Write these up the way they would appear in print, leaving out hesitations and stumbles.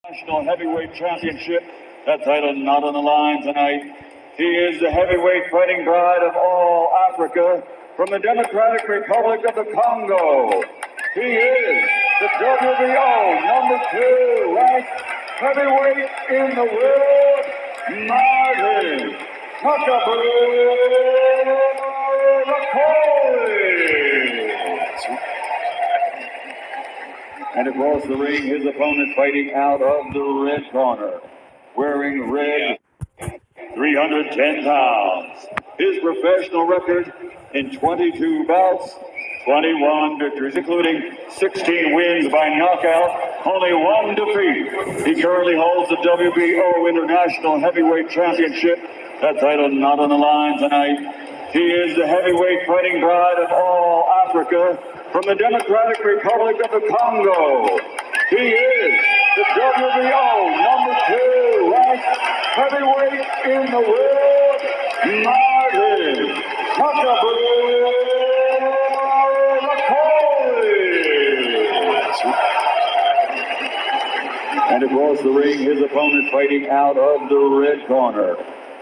National Heavyweight Championship. That title not on the line tonight. He is the heavyweight fighting pride of all Africa from the Democratic Republic of the Congo. He is the WBO #2 ranked heavyweight in the world, Martin bakole. And across the ring, his opponent fighting out of the red corner, wearing red, 310 pounds. His professional record in 22 bouts, 21 victories, including 16 wins by knockout, only one defeat. He currently holds the WBO International Heavyweight Championship. That title not on the line tonight. He is the heavyweight fighting pride of all Africa from the Democratic Republic of the Congo. He is the WBO #2 ranked heavyweight in the world, Martin bakole. And across the ring, his opponent fighting out of the red corner,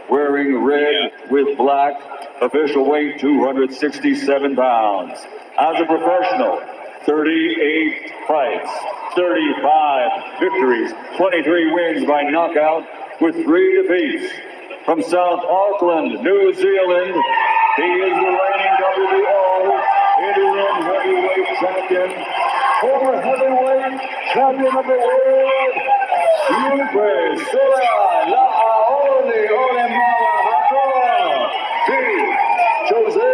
wearing red with black, official weight 267 pounds. As a professional, 38 fights, 35 victories, 23 wins by knockout with 3 defeats. From South Auckland, New Zealand, he is the reigning WBO interim heavyweight champion, former heavyweight champion of the world, Yupe Sola Lahaoli Olemala Hakoa, Jose.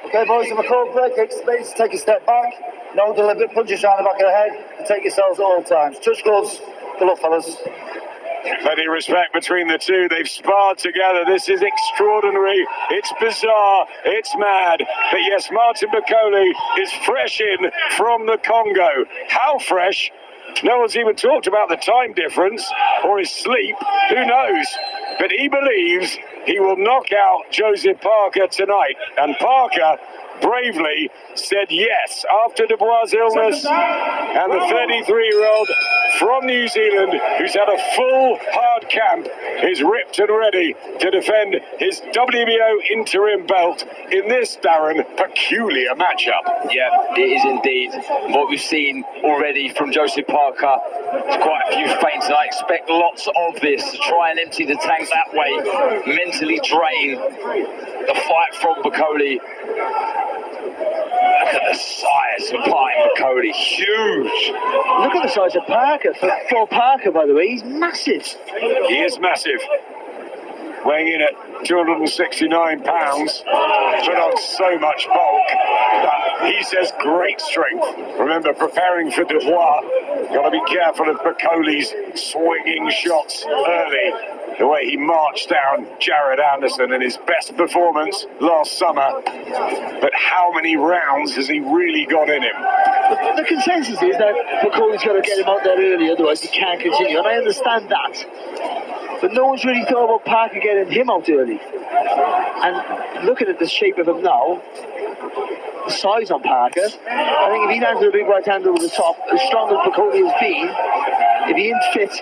Okay, boys, if I call break, take space, take a step back. No deliberate punches around the back of the head, and take yourselves at all times. Touch gloves. Good luck, fellas. Plenty of respect between the two. They've sparred together. This is extraordinary. It's bizarre. It's mad. But yes, Martin bakole is fresh in from the Congo. How fresh? No one's even talked about the time difference or his sleep. Who knows? But he believes he will knock out Joseph Parker tonight. And Parker bravely said yes after Dubois' illness, and the 33-year-old from New Zealand, who's had a full hard camp, is ripped and ready to defend his WBO interim belt in this, Darren, peculiar matchup. Yeah, it is indeed. What we've seen already from Joseph Parker, there's quite a few feints, and I expect lots of this to try and empty the tank that way, mentally drain the fight from bakole. Look at the size of Martin bakole, huge. Look at the size of Parker. For Parker, by the way, he's massive. He is massive. Weighing in at 269 pounds, put on so much bulk, but he says great strength. Remember, preparing for Dubois, got to be careful of bakole's swinging shots early. The way he marched down Jared Anderson in his best performance last summer. But how many rounds has he really got in him? The consensus is that bakole's got to get him out there early, otherwise he can't continue, and I understand that. But no one's really thought about Parker getting him out early. And looking at the shape of him now, the size on Parker, I think if he lands with a big right hand over the top, as strong as bakole has been, if he ain't fit,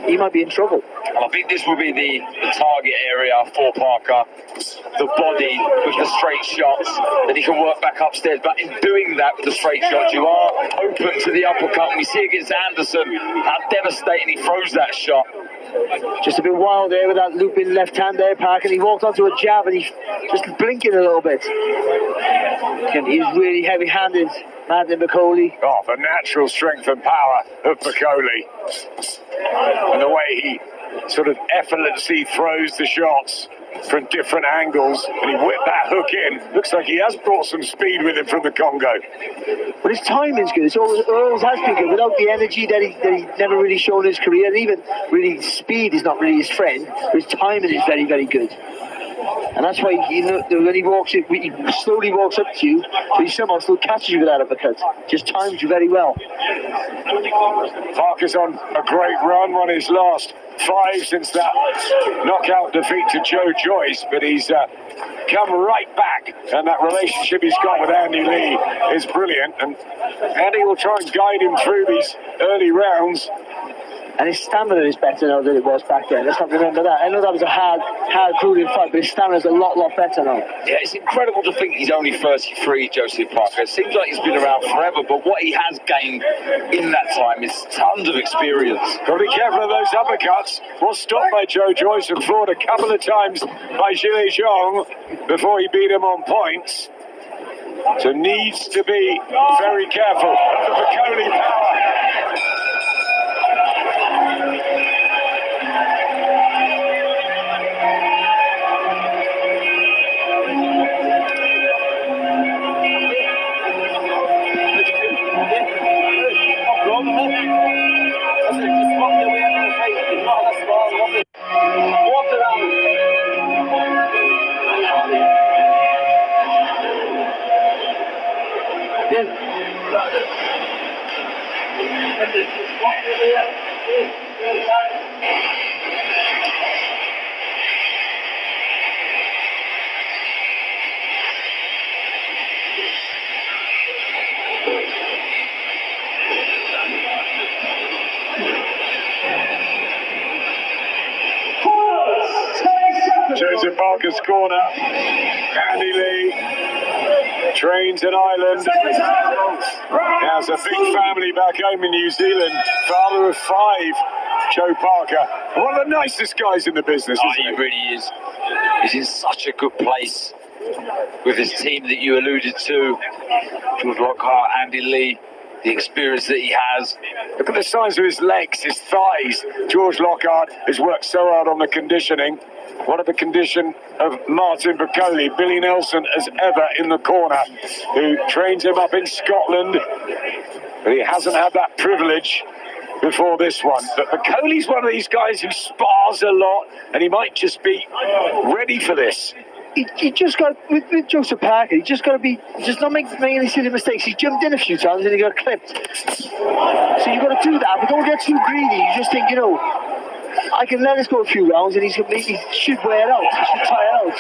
he might be in trouble. I think this will be the target area for Parker, the body with the straight shots, that he can work back upstairs. But in doing that with the straight shots, you are open to the uppercut. We see against Anderson how devastating he throws that shot. Just a bit wild there with that looping left hand there, Parker. He walked onto a jab and he's just blinking a little bit. He's really heavy-handed, Martin bakole. Oh, the natural strength and power of bakole. And the way he sort of effortlessly throws the shots from different angles, and he whipped that hook in. Looks like he has brought some speed with him from the Congo. But his timing's good. It always has been good. Without the energy that he never really shown in his career, and even really speed is not really his friend, but his timing is very, very good. And that's why when he walks in, he slowly walks up to you, but he somehow still catches you with that uppercut. Just times you very well. Parker's on a great run, won his last 5 since that knockout defeat to Joe Joyce, but he's come right back, and that relationship he's got with Andy Lee is brilliant, and Andy will try and guide him through these early rounds. And his stamina is better now than it was back then. Let's not remember that. I know that was a hard, grueling fight, but his stamina is a lot better now. Yeah, it's incredible to think he's only 33, Joseph Parker. It seems like he's been around forever, but what he has gained in that time is tons of experience. Got to be careful of those uppercuts. Was stopped by Joe Joyce and floored a couple of times by Jilly Zhong before he beat him on points. So needs to be very careful of the bakole power. Joseph Parker's corner. Andy Lee trains in Ireland. Has a big family back home in New Zealand. Father of 5, Joe Parker. One of the nicest guys in the business, isn't he really is. He's in such a good place with his team that you alluded to. George Lockhart, Andy Lee, the experience that he has. Look at the size of his legs, his thighs. George Lockhart has worked so hard on the conditioning. What of the condition of Martin Bakole, Billy Nelson as ever in the corner, who trains him up in Scotland, but he hasn't had that privilege before this one. But Bakole's one of these guys who spars a lot, and he might just be ready for this. He just got, with Joseph Parker, he just got to be, just not make any silly mistakes. He jumped in a few times and he got clipped. So you've got to do that, but don't get too greedy. You just think, I can let us go a few rounds and he should wear it out. He should tire out.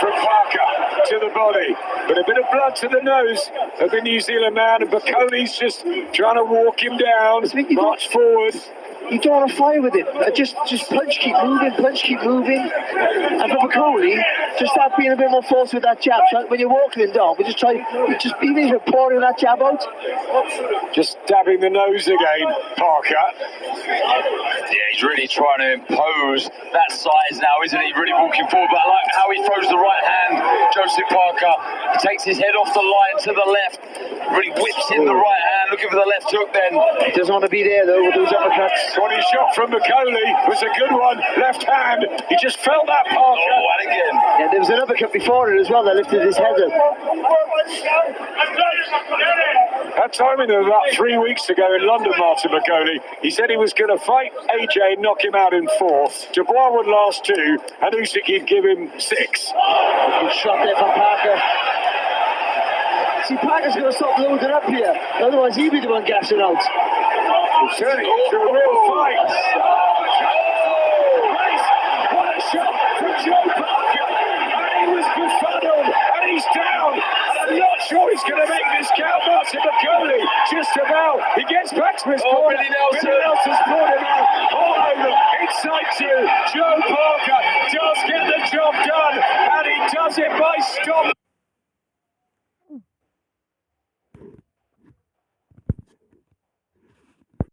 From Parker to the body, but a bit of blood to the nose of the New Zealand man, and Bakole's just trying to walk him down, march forward. You don't want to fight with him. Just punch, keep moving, And for Bakole, just start being a bit more forceful with that jab. So when you're walking him down, but even if you're pouring that jab out. Just dabbing the nose again, Parker. Yeah, he's really trying to impose that size now, isn't he? Really walking forward, but I like how he throws the right hand, Joseph Parker. He takes his head off the line to the left, really whips in the right hand, looking for the left hook then. He doesn't want to be there though with those uppercuts. What he shot from Bakole was a good one, left hand. He just felt that, Parker. Oh, and again. Yeah, there was an uppercut before it as well that lifted his head up. That time in about 3 weeks ago in London, Martin Bakole, he said he was going to fight AJ and knock him out in 4. Dubois would last 2, and Usyk he'd give him 6. Good shot there for Parker. See, Parker's going to stop loading up here, otherwise he'll be the one gassing out. It's turning into a real fight. What a shot from Joe Parker, and he was befuddled, and he's down. I'm not sure he's going to make this count. Martin Bakole, just about. He gets back to his corner. Billy Nelson. Billy Nelson's brought him out all over. Inside 2. Joe Parker does get the job done, and he does it by stop.